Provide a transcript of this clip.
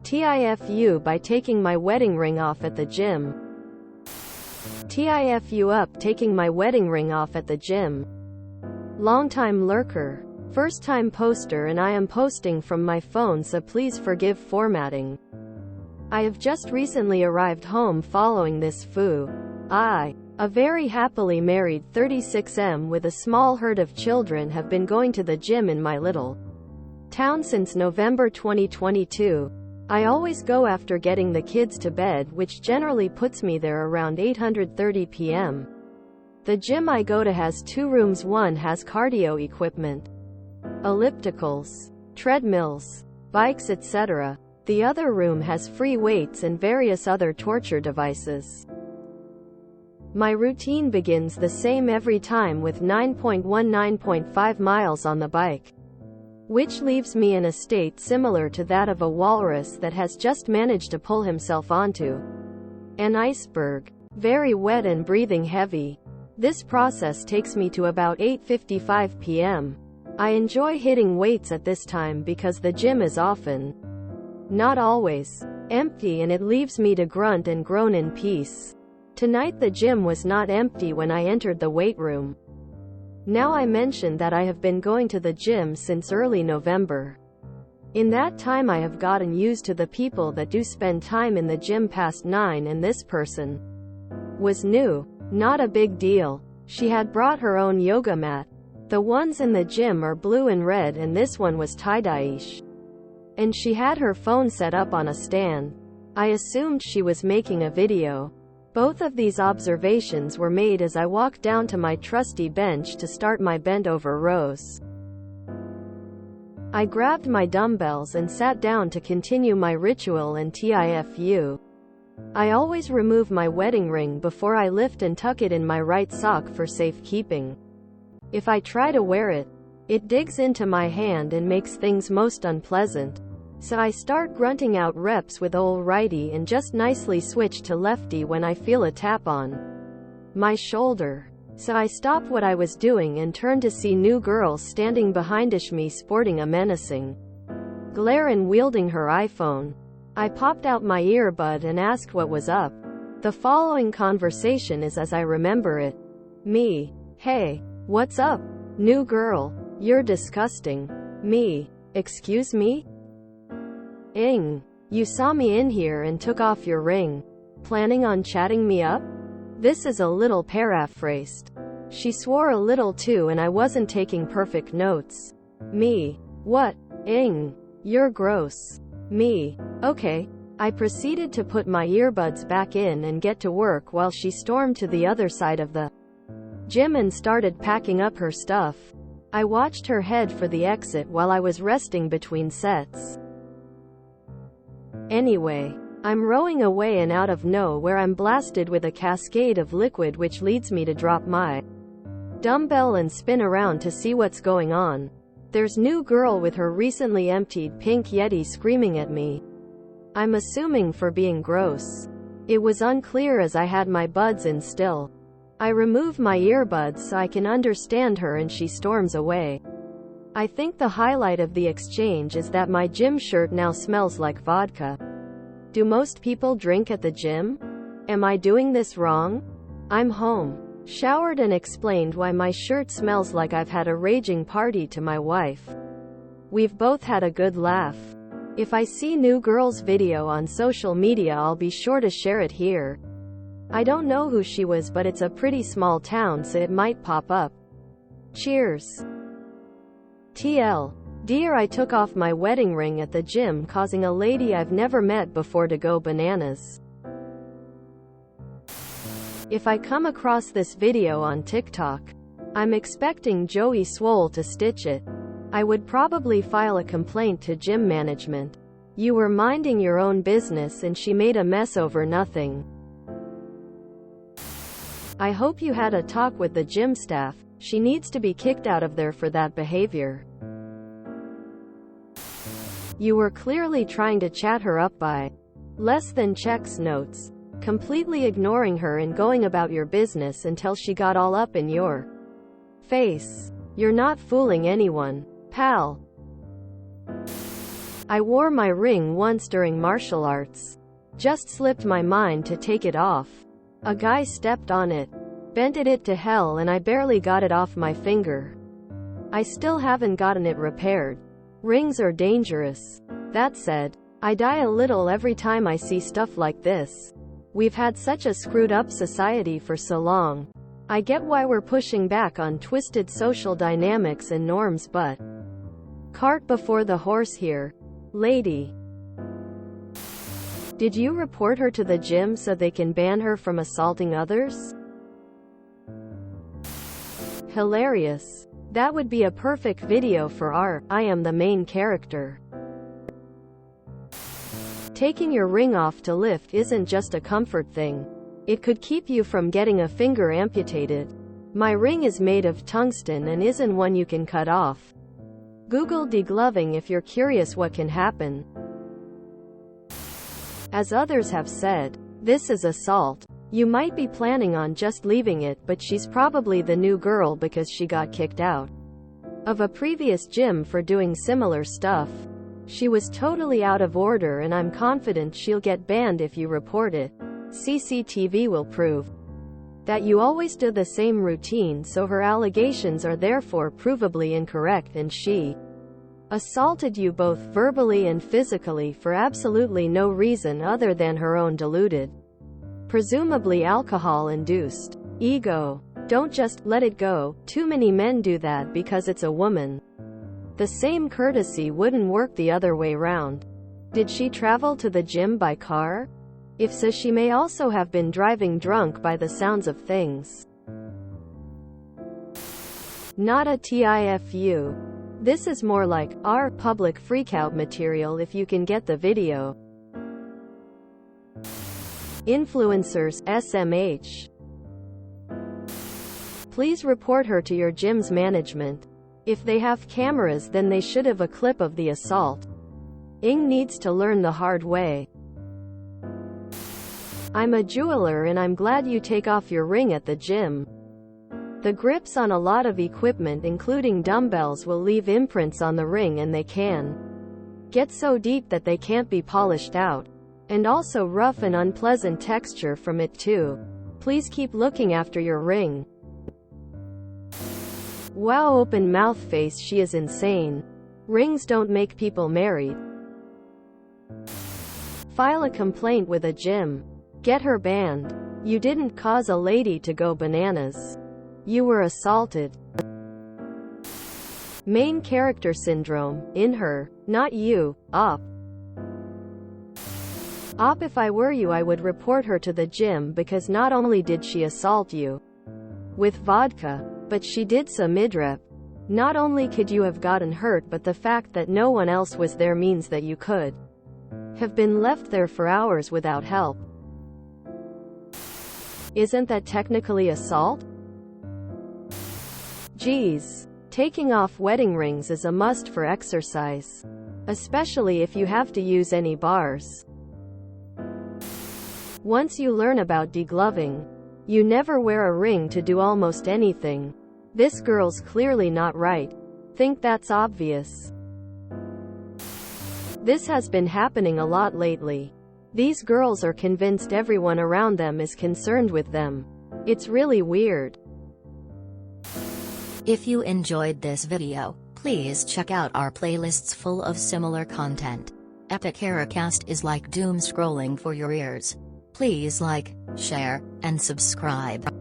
TIFU by taking my wedding ring off at the gym. TIFU up taking my wedding ring off at the gym. Long-time lurker. First-time poster, and I am posting from my phone, so please forgive formatting. I have just recently arrived home following this FU. A very happily married 36M with a small herd of children, have been going to the gym in my little town since November 2022. I always go after getting the kids to bed, which generally puts me there around 8:30 p.m. The gym I go to has 2 rooms. One has cardio equipment, ellipticals, treadmills, bikes, etc. The other room has free weights and various other torture devices. My routine begins the same every time, with 9.5 miles on the bike, which leaves me in a state similar to that of a walrus that has just managed to pull himself onto an iceberg. Very wet and breathing heavy. This process takes me to about 8:55 p.m. I enjoy hitting weights at this time because the gym is often, not always, empty, and it leaves me to grunt and groan in peace. Tonight the gym was not empty when I entered the weight room. Now I mentioned that I have been going to the gym since early November. In that time I have gotten used to the people that do spend time in the gym past 9, and this person was new. Not a big deal. She had brought her own yoga mat. The ones in the gym are blue and red, and this one was tie-dye-ish. And she had her phone set up on a stand. I assumed she was making a video. Both of these observations were made as I walked down to my trusty bench to start my bent-over rows. I grabbed my dumbbells and sat down to continue my ritual and TIFU. I always remove my wedding ring before I lift and tuck it in my right sock for safekeeping. If I try to wear it, it digs into my hand and makes things most unpleasant. So I start grunting out reps with ol' righty and just nicely switch to lefty when I feel a tap on my shoulder. So I stopped what I was doing and turned to see new girl standing behindish me, sporting a menacing glare and wielding her iPhone. I popped out my earbud and asked what was up. The following conversation is as I remember it. Me: "Hey, what's up, new girl? You're disgusting." Me: "Excuse me? Ing. You saw me in here and took off your ring. Planning on chatting me up?" This is a little paraphrased. She swore a little too, and I wasn't taking perfect notes. Me: "What? Ing. You're gross." Me: "Okay." I proceeded to put my earbuds back in and get to work while she stormed to the other side of the gym and started packing up her stuff. I watched her head for the exit while I was resting between sets. Anyway, I'm rowing away, and out of nowhere I'm blasted with a cascade of liquid, which leads me to drop my dumbbell and spin around to see what's going on. There's new girl with her recently emptied pink Yeti screaming at me. I'm assuming for being gross. It was unclear as I had my buds in still. I remove my earbuds so I can understand her, and she storms away. I think the highlight of the exchange is that my gym shirt now smells like vodka. Do most people drink at the gym? Am I doing this wrong? I'm home, showered, and explained why my shirt smells like I've had a raging party to my wife. We've both had a good laugh. If I see new girl's video on social media, I'll be sure to share it here. I don't know who she was, but it's a pretty small town, so it might pop up. Cheers. TL. Dear, I took off my wedding ring at the gym, causing a lady I've never met before to go bananas. If I come across this video on TikTok, I'm expecting Joey Swole to stitch it. I would probably file a complaint to gym management. You were minding your own business and she made a mess over nothing. I hope you had a talk with the gym staff. She needs to be kicked out of there for that behavior. You were clearly trying to chat her up by less than checks notes, completely ignoring her and going about your business until she got all up in your face. You're not fooling anyone, pal. I wore my ring once during martial arts. Just slipped my mind to take it off. A guy stepped on it, bented it to hell, and I barely got it off my finger. I still haven't gotten it repaired. Rings are dangerous. That said, I die a little every time I see stuff like this. We've had such a screwed up society for so long. I get why we're pushing back on twisted social dynamics and norms, but cart before the horse here. Lady, did you report her to the gym so they can ban her from assaulting others? Hilarious. That would be a perfect video for our I am the main character. Taking your ring off to lift isn't just a comfort thing. It could keep you from getting a finger amputated. My ring is made of tungsten and isn't one you can cut off. Google degloving if you're curious what can happen. As others have said, this is assault. You might be planning on just leaving it, but she's probably the new girl because she got kicked out of a previous gym for doing similar stuff. She was totally out of order, and I'm confident she'll get banned if you report it. CCTV will prove that you always do the same routine, so her allegations are therefore provably incorrect, and she assaulted you both verbally and physically for absolutely no reason other than her own deluded, presumably alcohol-induced ego. Don't just let it go. Too many men do that because it's a woman. The same courtesy wouldn't work the other way round. Did she travel to the gym by car? If so, she may also have been driving drunk by the sounds of things. Not a TIFU. This is more like our public freakout material if you can get the video. Influencers, SMH. Please report her to your gym's management. If they have cameras, then they should have a clip of the assault. Ing needs to learn the hard way. I'm a jeweler and I'm glad you take off your ring at the gym. The grips on a lot of equipment, including dumbbells, will leave imprints on the ring, and they can get so deep that they can't be polished out. And also rough and unpleasant texture from it too. Please keep looking after your ring. Wow, open mouth face, she is insane. Rings don't make people married. File a complaint with a gym. Get her banned. You didn't cause a lady to go bananas. You were assaulted. Main character syndrome, in her, not you, op. Op, if I were you, I would report her to the gym, because not only did she assault you with vodka, but she did some midrep. Not only could you have gotten hurt, but the fact that no one else was there means that you could have been left there for hours without help. Isn't that technically assault? Geez. Taking off wedding rings is a must for exercise. Especially if you have to use any bars. Once you learn about degloving, you never wear a ring to do almost anything. This girl's clearly not right. Think that's obvious. This has been happening a lot lately. These girls are convinced everyone around them is concerned with them. It's really weird. If you enjoyed this video, please check out our playlists full of similar content. Epic Ericast is like doom scrolling for your ears. Please like, share, and subscribe.